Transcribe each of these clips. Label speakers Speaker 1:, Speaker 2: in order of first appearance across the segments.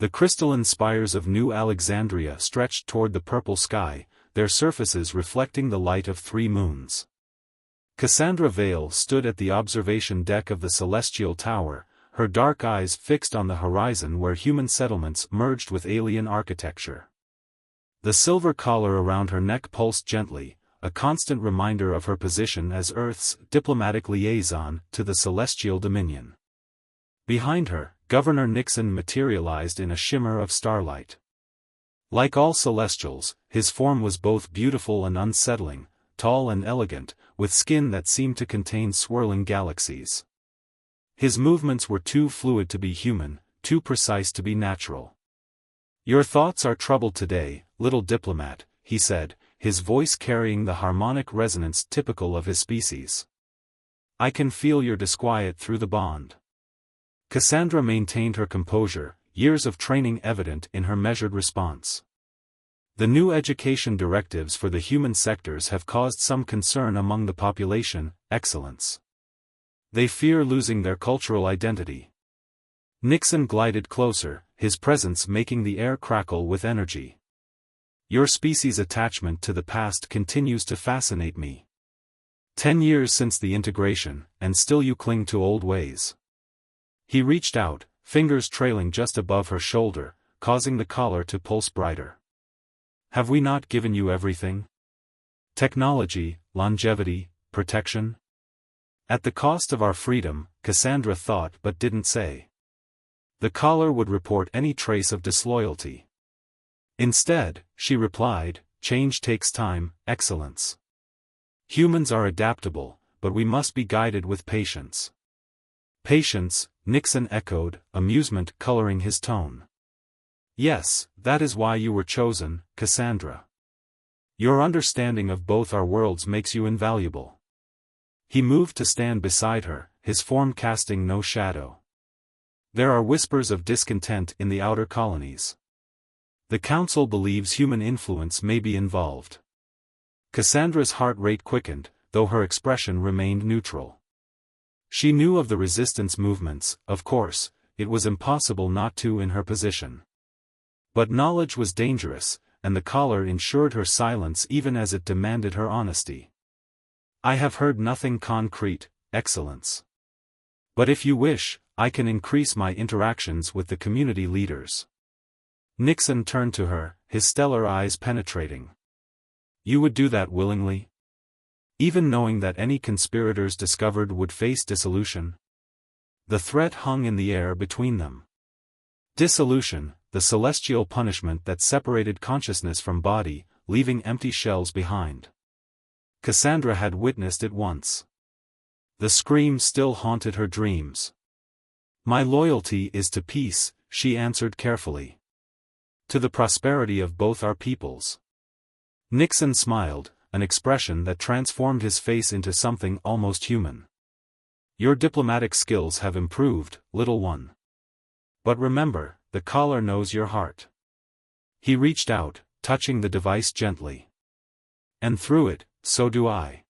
Speaker 1: The crystalline spires of New Alexandria stretched toward the purple sky, their surfaces reflecting the light of 3 moons. Cassandra Vale stood at the observation deck of the Celestial Tower, her dark eyes fixed on the horizon where human settlements merged with alien architecture. The silver collar around her neck pulsed gently, a constant reminder of her position as Earth's diplomatic liaison to the Celestial Dominion. Behind her, Governor Nixon materialized in a shimmer of starlight. Like all Celestials, his form was both beautiful and unsettling, tall and elegant, with skin that seemed to contain swirling galaxies. His movements were too fluid to be human, too precise to be natural. "Your thoughts are troubled today, little diplomat," he said, his voice carrying the harmonic resonance typical of his species. "I can feel your disquiet through the bond." Cassandra maintained her composure, years of training evident in her measured response. "The new education directives for the human sectors have caused some concern among the population, Excellence. They fear losing their cultural identity." Nixon glided closer, his presence making the air crackle with energy. "Your species' attachment to the past continues to fascinate me. 10 years since the integration, and still you cling to old ways." He reached out, fingers trailing just above her shoulder, causing the collar to pulse brighter. "Have we not given you everything? Technology, longevity, protection? At the cost of our freedom," Cassandra thought but didn't say. The collar would report any trace of disloyalty. Instead, she replied, "Change takes time, Excellence. Humans are adaptable, but we must be guided with patience." "Patience," Nixon echoed, amusement coloring his tone. "Yes, that is why you were chosen, Cassandra. Your understanding of both our worlds makes you invaluable." He moved to stand beside her, his form casting no shadow. "There are whispers of discontent in the outer colonies. The Council believes human influence may be involved." Cassandra's heart rate quickened, though her expression remained neutral. She knew of the resistance movements, of course, it was impossible not to in her position. But knowledge was dangerous, and the collar ensured her silence even as it demanded her honesty. "I have heard nothing concrete, Excellence. But if you wish, I can increase my interactions with the community leaders." Nixon turned to her, his stellar eyes penetrating. "You would do that willingly? Even knowing that any conspirators discovered would face dissolution?" The threat hung in the air between them. Dissolution, the celestial punishment that separated consciousness from body, leaving empty shells behind. Cassandra had witnessed it once. The scream still haunted her dreams. "My loyalty is to peace," she answered carefully. "To the prosperity of both our peoples." Nixon smiled, an expression that transformed his face into something almost human. "Your diplomatic skills have improved, little one. But remember, the collar knows your heart." He reached out, touching the device gently. "And through it, so do I."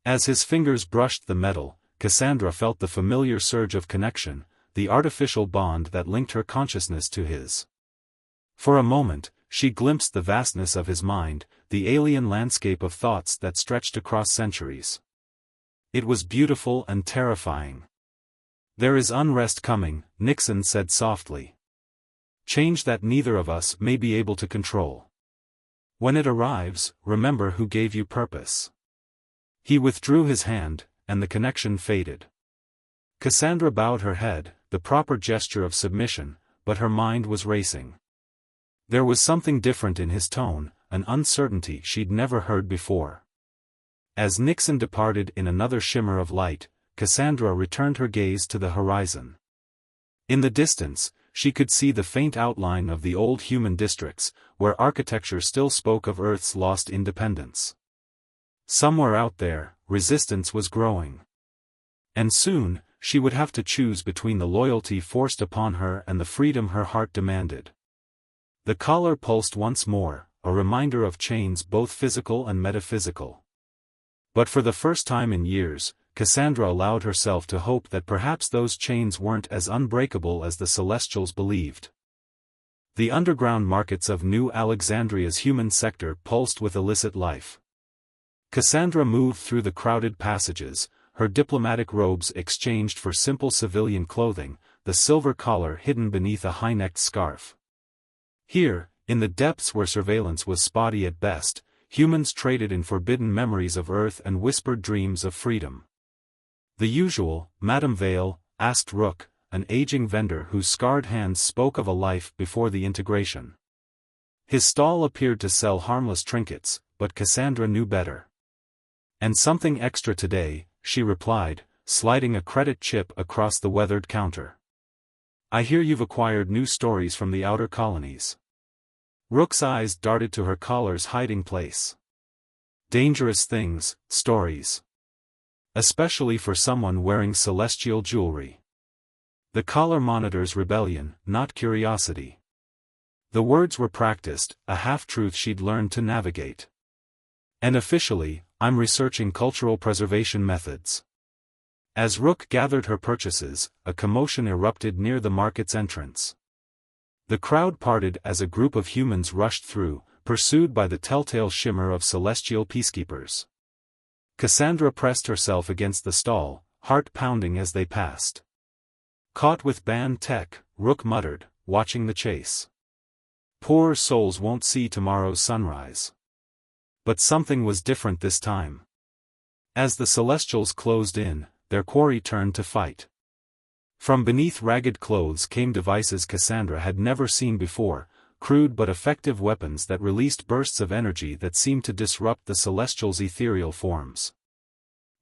Speaker 1: As his fingers brushed the metal, Cassandra felt the familiar surge of connection, the artificial bond that linked her consciousness to his. For a moment, she glimpsed the vastness of his mind, the alien landscape of thoughts that stretched across centuries. It was beautiful and terrifying. "There is unrest coming," Nixon said softly. "Change that neither of us may be able to control. When it arrives, remember who gave you purpose." He withdrew his hand, and the connection faded. Cassandra bowed her head, the proper gesture of submission, but her mind was racing. There was something different in his tone, an uncertainty she'd never heard before. As Nixon departed in another shimmer of light, Cassandra returned her gaze to the horizon. In the distance, she could see the faint outline of the old human districts, where architecture still spoke of Earth's lost independence. Somewhere out there, resistance was growing. And soon, she would have to choose between the loyalty forced upon her and the freedom her heart demanded. The collar pulsed once more, a reminder of chains both physical and metaphysical. But for the first time in years, Cassandra allowed herself to hope that perhaps those chains weren't as unbreakable as the Celestials believed. The underground markets of New Alexandria's human sector pulsed with illicit life. Cassandra moved through the crowded passages, her diplomatic robes exchanged for simple civilian clothing, the silver collar hidden beneath a high-necked scarf. Here, in the depths where surveillance was spotty at best, humans traded in forbidden memories of Earth and whispered dreams of freedom. "The usual, Madame Vale?" asked Rook, an aging vendor whose scarred hands spoke of a life before the integration. His stall appeared to sell harmless trinkets, but Cassandra knew better. "And something extra today," she replied, sliding a credit chip across the weathered counter. "I hear you've acquired new stories from the outer colonies." Rook's eyes darted to her collar's hiding place. "Dangerous things, stories. Especially for someone wearing celestial jewelry." The collar monitors rebellion, not curiosity. The words were practiced, a half-truth she'd learned to navigate. "And officially, I'm researching cultural preservation methods." As Rook gathered her purchases, a commotion erupted near the market's entrance. The crowd parted as a group of humans rushed through, pursued by the telltale shimmer of celestial peacekeepers. Cassandra pressed herself against the stall, heart pounding as they passed. "Caught with banned tech," Rook muttered, watching the chase. "Poor souls won't see tomorrow's sunrise." But something was different this time. As the Celestials closed in, their quarry turned to fight. From beneath ragged clothes came devices Cassandra had never seen before, crude but effective weapons that released bursts of energy that seemed to disrupt the Celestials' ethereal forms.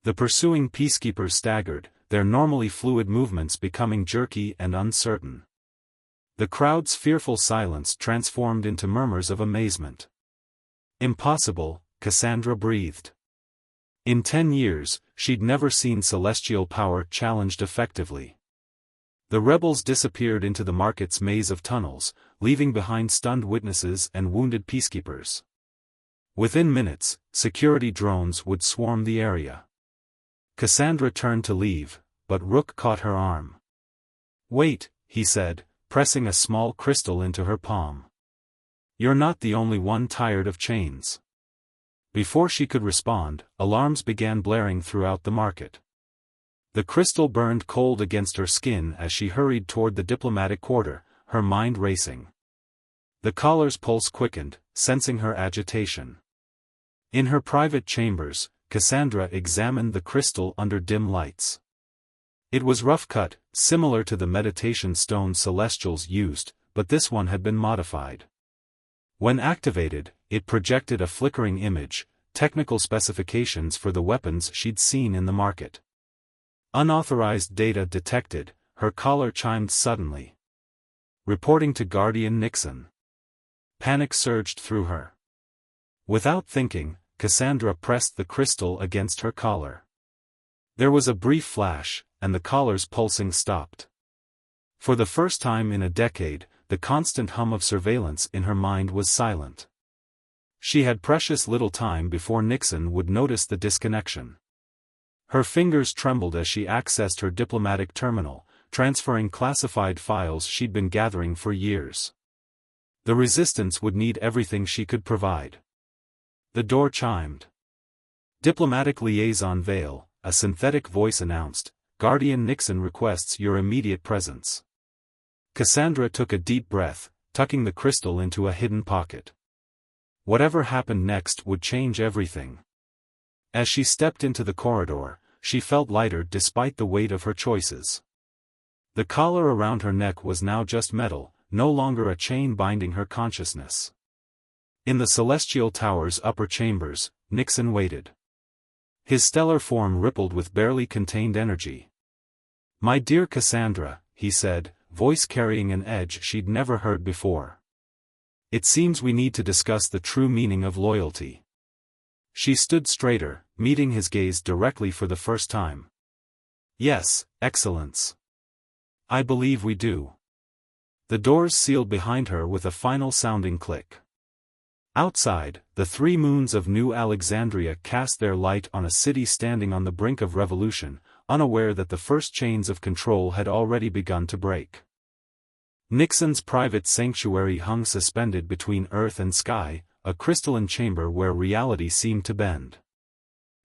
Speaker 1: The pursuing peacekeepers staggered, their normally fluid movements becoming jerky and uncertain. The crowd's fearful silence transformed into murmurs of amazement. "Impossible," Cassandra breathed. In 10 years, she'd never seen celestial power challenged effectively. The rebels disappeared into the market's maze of tunnels, leaving behind stunned witnesses and wounded peacekeepers. Within minutes, security drones would swarm the area. Cassandra turned to leave, but Rook caught her arm. "Wait," he said, pressing a small crystal into her palm. "You're not the only one tired of chains." Before she could respond, alarms began blaring throughout the market. The crystal burned cold against her skin as she hurried toward the diplomatic quarter, her mind racing. The collar's pulse quickened, sensing her agitation. In her private chambers, Cassandra examined the crystal under dim lights. It was rough-cut, similar to the meditation stone Celestials used, but this one had been modified. When activated, it projected a flickering image, technical specifications for the weapons she'd seen in the market. "Unauthorized data detected," her collar chimed suddenly. "Reporting to Guardian Nixon." Panic surged through her. Without thinking, Cassandra pressed the crystal against her collar. There was a brief flash, and the collar's pulsing stopped. For the first time in a decade, the constant hum of surveillance in her mind was silent. She had precious little time before Nixon would notice the disconnection. Her fingers trembled as she accessed her diplomatic terminal, transferring classified files she'd been gathering for years. The resistance would need everything she could provide. The door chimed. "Diplomatic Liaison Vale," a synthetic voice announced, "Guardian Nixon requests your immediate presence." Cassandra took a deep breath, tucking the crystal into a hidden pocket. Whatever happened next would change everything. As she stepped into the corridor, she felt lighter despite the weight of her choices. The collar around her neck was now just metal, no longer a chain binding her consciousness. In the Celestial Tower's upper chambers, Nixon waited. His stellar form rippled with barely contained energy. "My dear Cassandra," he said, voice carrying an edge she'd never heard before. "It seems we need to discuss the true meaning of loyalty." She stood straighter, meeting his gaze directly for the first time. "Yes, Excellence. I believe we do." The doors sealed behind her with a final sounding click. Outside, the 3 moons of New Alexandria cast their light on a city standing on the brink of revolution, unaware that the first chains of control had already begun to break. Nixon's private sanctuary hung suspended between earth and sky, a crystalline chamber where reality seemed to bend.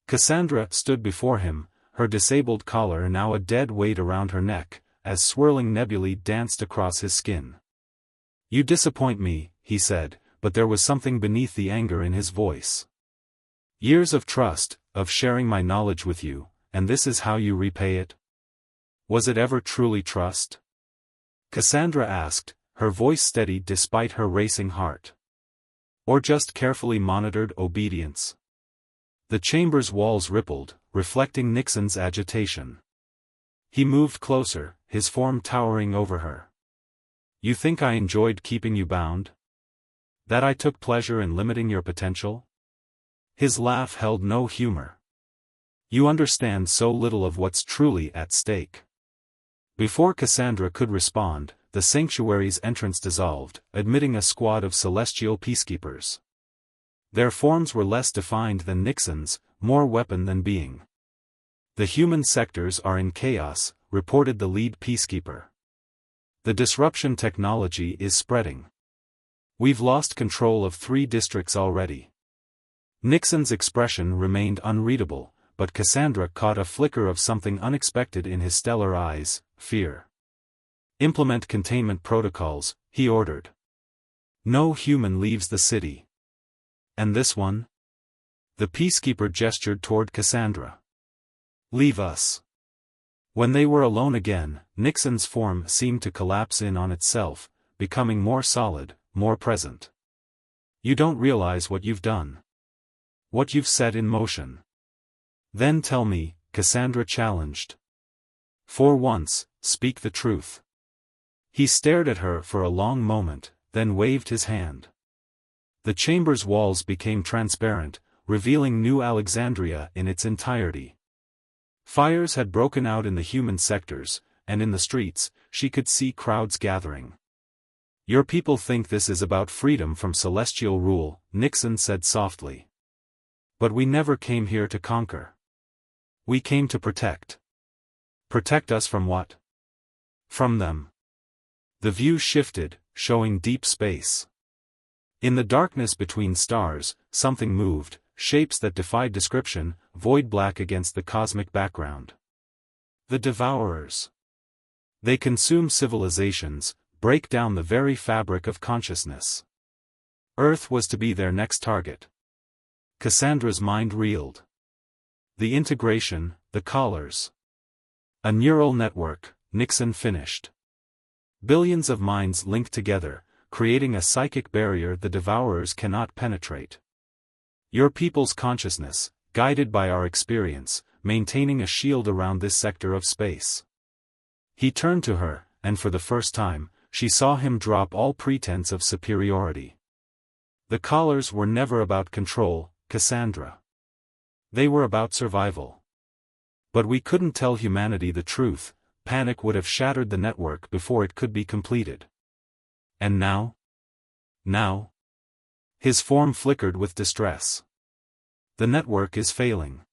Speaker 1: Cassandra stood before him, her disabled collar now a dead weight around her neck, as swirling nebulae danced across his skin. "You disappoint me," he said, but there was something beneath the anger in his voice. "Years of trust, of sharing my knowledge with you, and this is how you repay it? Was it ever truly trust?" Cassandra asked, her voice steady despite her racing heart. "Or just carefully monitored obedience?" The chamber's walls rippled, reflecting Nixon's agitation. He moved closer, his form towering over her. "You think I enjoyed keeping you bound? That I took pleasure in limiting your potential?" His laugh held no humor. "You understand so little of what's truly at stake." Before Cassandra could respond, the sanctuary's entrance dissolved, admitting a squad of celestial peacekeepers. Their forms were less defined than Nixon's, more weapon than being. "The human sectors are in chaos," reported the lead peacekeeper. "The disruption technology is spreading. We've lost control of 3 districts already." Nixon's expression remained unreadable, but Cassandra caught a flicker of something unexpected in his stellar eyes: fear. "Implement containment protocols," he ordered. "No human leaves the city." "And this one?" The peacekeeper gestured toward Cassandra. "Leave us." When they were alone again, Nixon's form seemed to collapse in on itself, becoming more solid, more present. "You don't realize what you've done. What you've set in motion." "Then tell me," Cassandra challenged. "For once, speak the truth." He stared at her for a long moment, then waved his hand. The chamber's walls became transparent, revealing New Alexandria in its entirety. Fires had broken out in the human sectors, and in the streets, she could see crowds gathering. "Your people think this is about freedom from celestial rule," Nixon said softly. "But we never came here to conquer. We came to protect." "Protect us from what?" "From them." The view shifted, showing deep space. In the darkness between stars, something moved, shapes that defied description, void black against the cosmic background. The Devourers. They consume civilizations, break down the very fabric of consciousness. Earth was to be their next target. Cassandra's mind reeled. The integration, the collars. "A neural network," Nixon finished. "Billions of minds linked together, creating a psychic barrier the Devourers cannot penetrate. Your people's consciousness, guided by our experience, maintaining a shield around this sector of space." He turned to her, and for the first time, she saw him drop all pretense of superiority. "The collars were never about control, Cassandra. They were about survival. But we couldn't tell humanity the truth, panic would have shattered the network before it could be completed. And now? Now?" His form flickered with distress. "The network is failing.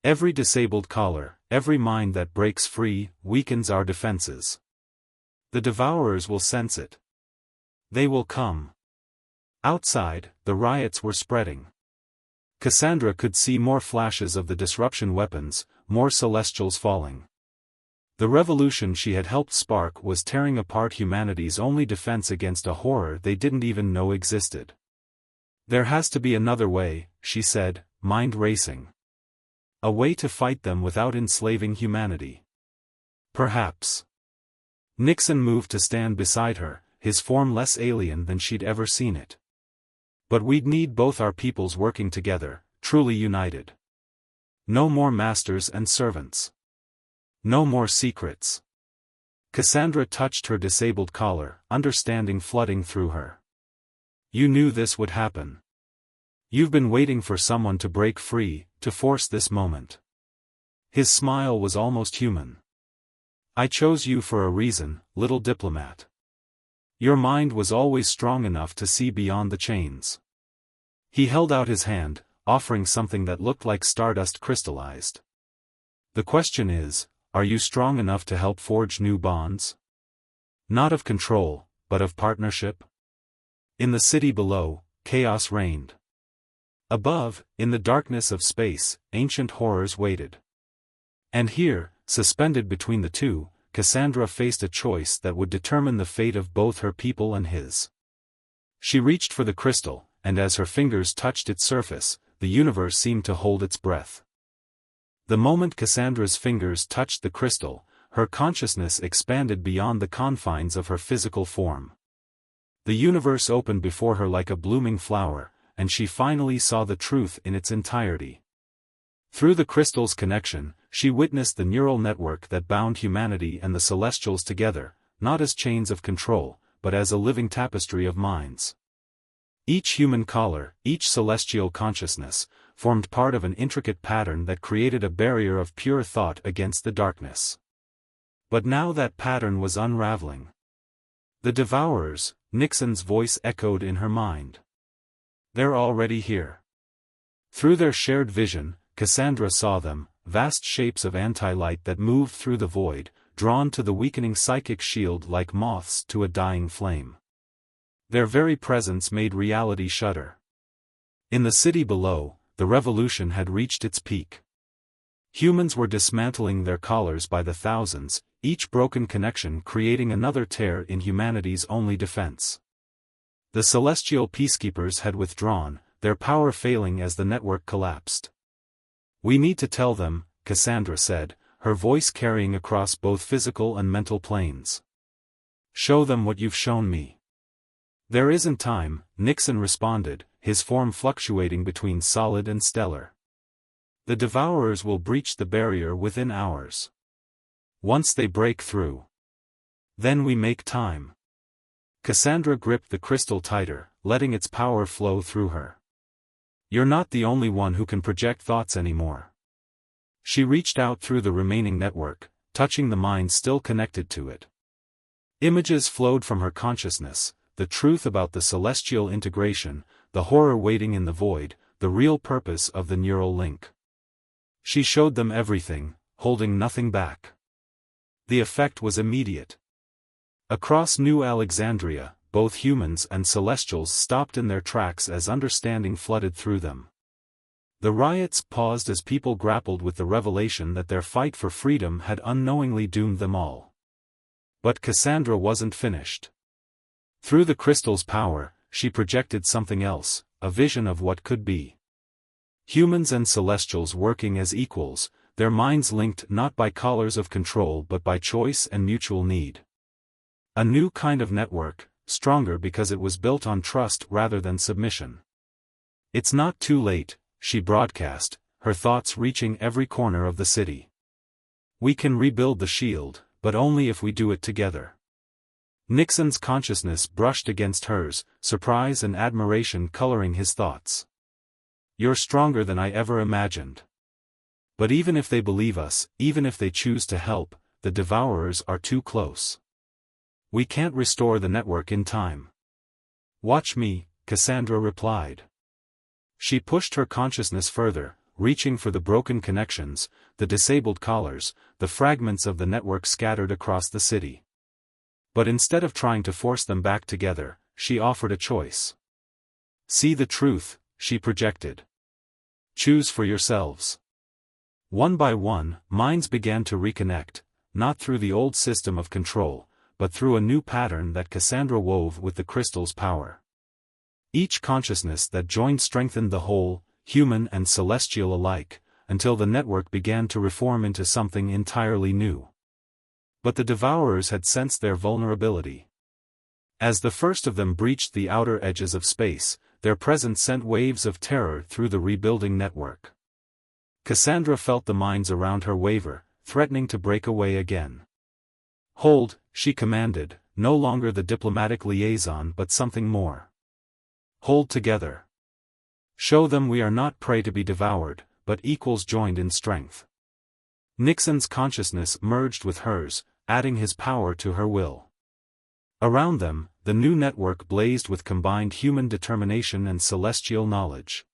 Speaker 1: Every disabled collar, every mind that breaks free, weakens our defenses. The Devourers will sense it. They will come." Outside, the riots were spreading. Cassandra could see more flashes of the disruption weapons, more celestials falling. The revolution she had helped spark was tearing apart humanity's only defense against a horror they didn't even know existed. "There has to be another way," she said, mind racing. "A way to fight them without enslaving humanity." "Perhaps." Nixon moved to stand beside her, his form less alien than she'd ever seen it. "But we'd need both our peoples working together, truly united. No more masters and servants. No more secrets." Cassandra touched her disabled collar, understanding flooding through her. "You knew this would happen. You've been waiting for someone to break free, to force this moment." His smile was almost human. "I chose you for a reason, little diplomat. Your mind was always strong enough to see beyond the chains." He held out his hand, offering something that looked like stardust crystallized. "The question is, are you strong enough to help forge new bonds?" Not of control, but of partnership? In the city below, chaos reigned. Above, in the darkness of space, ancient horrors waited. And here, suspended between the two, Cassandra faced a choice that would determine the fate of both her people and his. She reached for the crystal, and as her fingers touched its surface, the universe seemed to hold its breath. The moment Cassandra's fingers touched the crystal, her consciousness expanded beyond the confines of her physical form. The universe opened before her like a blooming flower, and she finally saw the truth in its entirety. Through the crystal's connection, she witnessed the neural network that bound humanity and the Celestials together, not as chains of control, but as a living tapestry of minds. Each human caller, each celestial consciousness, formed part of an intricate pattern that created a barrier of pure thought against the darkness. But now that pattern was unraveling. The Devourers, Nixon's voice echoed in her mind. They're already here. Through their shared vision, Cassandra saw them, vast shapes of anti-light that moved through the void, drawn to the weakening psychic shield like moths to a dying flame. Their very presence made reality shudder. In the city below, the revolution had reached its peak. Humans were dismantling their collars by the thousands, each broken connection creating another tear in humanity's only defense. The celestial peacekeepers had withdrawn, their power failing as the network collapsed. "We need to tell them," Cassandra said, her voice carrying across both physical and mental planes. "Show them what you've shown me." "There isn't time," Nixon responded, his form fluctuating between solid and stellar. "The Devourers will breach the barrier within hours. Once they break through. Then we make time." Cassandra gripped the crystal tighter, letting its power flow through her. "You're not the only one who can project thoughts anymore." She reached out through the remaining network, touching the mind still connected to it. Images flowed from her consciousness, the truth about the celestial integration, the horror waiting in the void, the real purpose of the neural link. She showed them everything, holding nothing back. The effect was immediate. Across New Alexandria, both humans and Celestials stopped in their tracks as understanding flooded through them. The riots paused as people grappled with the revelation that their fight for freedom had unknowingly doomed them all. But Cassandra wasn't finished. Through the crystal's power, she projected something else, a vision of what could be. Humans and Celestials working as equals, their minds linked not by collars of control but by choice and mutual need. A new kind of network, stronger because it was built on trust rather than submission. "It's not too late," she broadcast, her thoughts reaching every corner of the city. "We can rebuild the shield, but only if we do it together." Nixon's consciousness brushed against hers, surprise and admiration coloring his thoughts. "You're stronger than I ever imagined. But even if they believe us, even if they choose to help, the Devourers are too close. We can't restore the network in time." "Watch me," Cassandra replied. She pushed her consciousness further, reaching for the broken connections, the disabled collars, the fragments of the network scattered across the city. But instead of trying to force them back together, she offered a choice. "See the truth," she projected. "Choose for yourselves." One by one, minds began to reconnect, not through the old system of control, but through a new pattern that Cassandra wove with the crystal's power. Each consciousness that joined strengthened the whole, human and celestial alike, until the network began to reform into something entirely new. But the Devourers had sensed their vulnerability. As the first of them breached the outer edges of space, their presence sent waves of terror through the rebuilding network. Cassandra felt the minds around her waver, threatening to break away again. "Hold," she commanded, no longer the diplomatic liaison but something more. "Hold together. Show them we are not prey to be devoured, but equals joined in strength." Nixon's consciousness merged with hers, adding his power to her will. Around them, the new network blazed with combined human determination and celestial knowledge.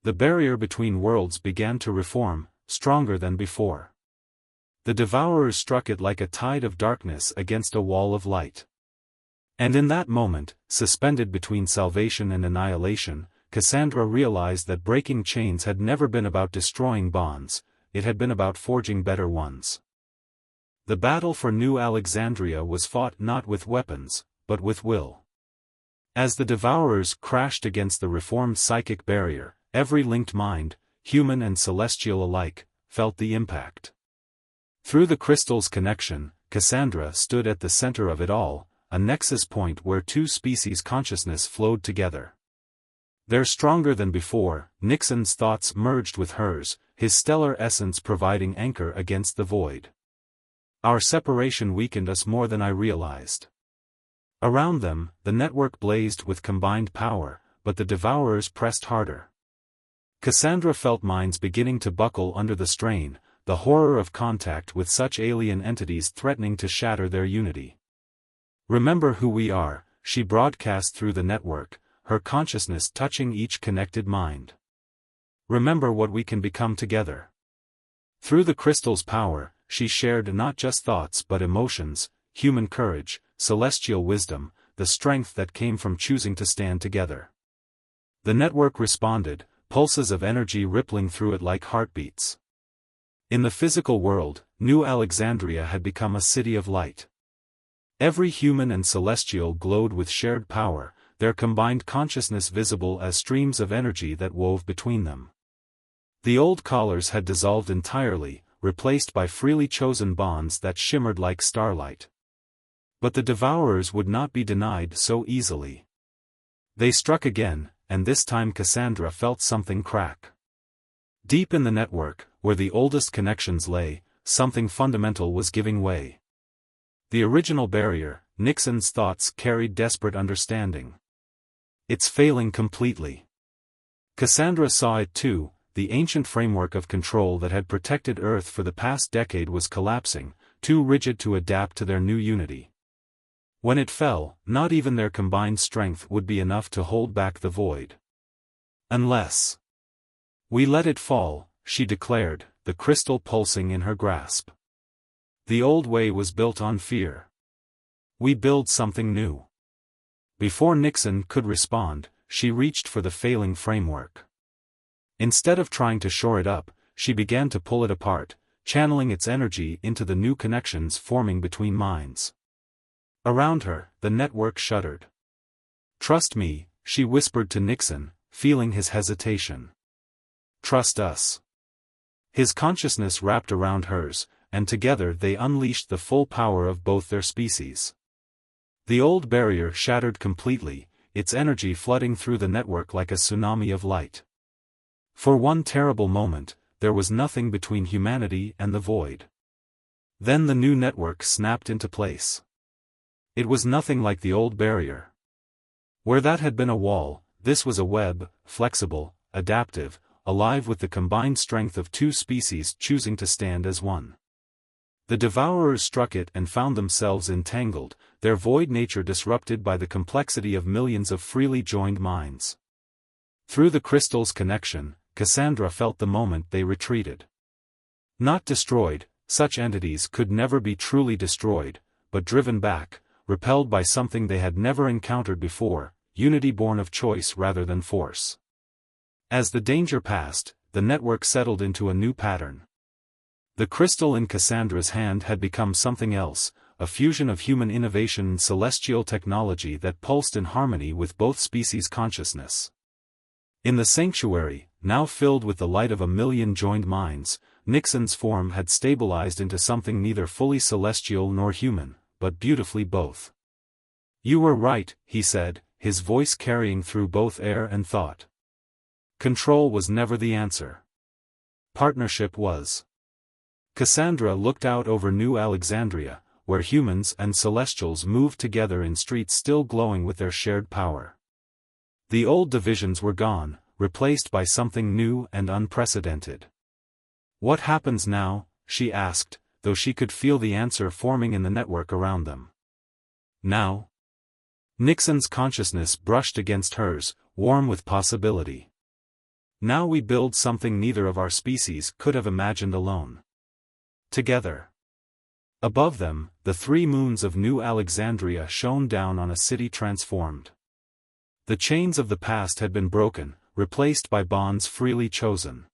Speaker 1: The barrier between worlds began to reform, stronger than before. The devourers struck it like a tide of darkness against a wall of light. And in that moment, suspended between salvation and annihilation, Cassandra realized that breaking chains had never been about destroying bonds, it had been about forging better ones. The battle for New Alexandria was fought not with weapons, but with will. As the devourers crashed against the reformed psychic barrier, every linked mind, human and celestial alike, felt the impact. Through the crystal's connection, Cassandra stood at the center of it all, a nexus point where two species' consciousness flowed together. There, stronger than before, Nixon's thoughts merged with hers, his stellar essence providing anchor against the void. Our separation weakened us more than I realized. Around them, the network blazed with combined power, but the devourers pressed harder. Cassandra felt minds beginning to buckle under the strain, the horror of contact with such alien entities threatening to shatter their unity. "Remember who we are," she broadcast through the network, her consciousness touching each connected mind. "Remember what we can become together." Through the crystal's power, she shared not just thoughts but emotions, human courage, celestial wisdom, the strength that came from choosing to stand together. The network responded, pulses of energy rippling through it like heartbeats. In the physical world, New Alexandria had become a city of light. Every human and celestial glowed with shared power, their combined consciousness visible as streams of energy that wove between them. The old collars had dissolved entirely, replaced by freely chosen bonds that shimmered like starlight. But the devourers would not be denied so easily. They struck again, and this time Cassandra felt something crack. Deep in the network, where the oldest connections lay, something fundamental was giving way. The original barrier, Nixon's thoughts carried desperate understanding. It's failing completely. Cassandra saw it too, the ancient framework of control that had protected Earth for the past decade was collapsing, too rigid to adapt to their new unity. When it fell, not even their combined strength would be enough to hold back the void. "Unless we let it fall," she declared, the crystal pulsing in her grasp. "The old way was built on fear. We build something new." Before Nixon could respond, she reached for the failing framework. Instead of trying to shore it up, she began to pull it apart, channeling its energy into the new connections forming between minds. Around her, the network shuddered. "Trust me," she whispered to Nixon, feeling his hesitation. "Trust us." His consciousness wrapped around hers, and together they unleashed the full power of both their species. The old barrier shattered completely, its energy flooding through the network like a tsunami of light. For one terrible moment, there was nothing between humanity and the void. Then the new network snapped into place. It was nothing like the old barrier. Where that had been a wall, this was a web, flexible, adaptive, alive with the combined strength of two species choosing to stand as one. The devourers struck it and found themselves entangled, their void nature disrupted by the complexity of millions of freely joined minds. Through the crystal's connection, Cassandra felt the moment they retreated. Not destroyed, such entities could never be truly destroyed, but driven back, repelled by something they had never encountered before, unity born of choice rather than force. As the danger passed, the network settled into a new pattern. The crystal in Cassandra's hand had become something else, a fusion of human innovation and celestial technology that pulsed in harmony with both species' consciousness. In the sanctuary, now filled with the light of a million joined minds, Nixon's form had stabilized into something neither fully celestial nor human, but beautifully both. "You were right," he said, his voice carrying through both air and thought. "Control was never the answer. Partnership was." Cassandra looked out over New Alexandria, where humans and celestials moved together in streets still glowing with their shared power. The old divisions were gone, replaced by something new and unprecedented. "What happens now?" she asked, though she could feel the answer forming in the network around them. "Now?" Nixon's consciousness brushed against hers, warm with possibility. "Now we build something neither of our species could have imagined alone. Together." Above them, the 3 moons of New Alexandria shone down on a city transformed. The chains of the past had been broken, replaced by bonds freely chosen.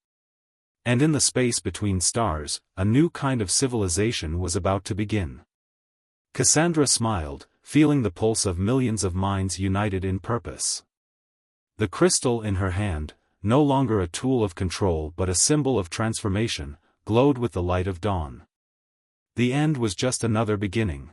Speaker 1: And in the space between stars, a new kind of civilization was about to begin. Cassandra smiled, feeling the pulse of millions of minds united in purpose. The crystal in her hand, no longer a tool of control but a symbol of transformation, glowed with the light of dawn. The end was just another beginning.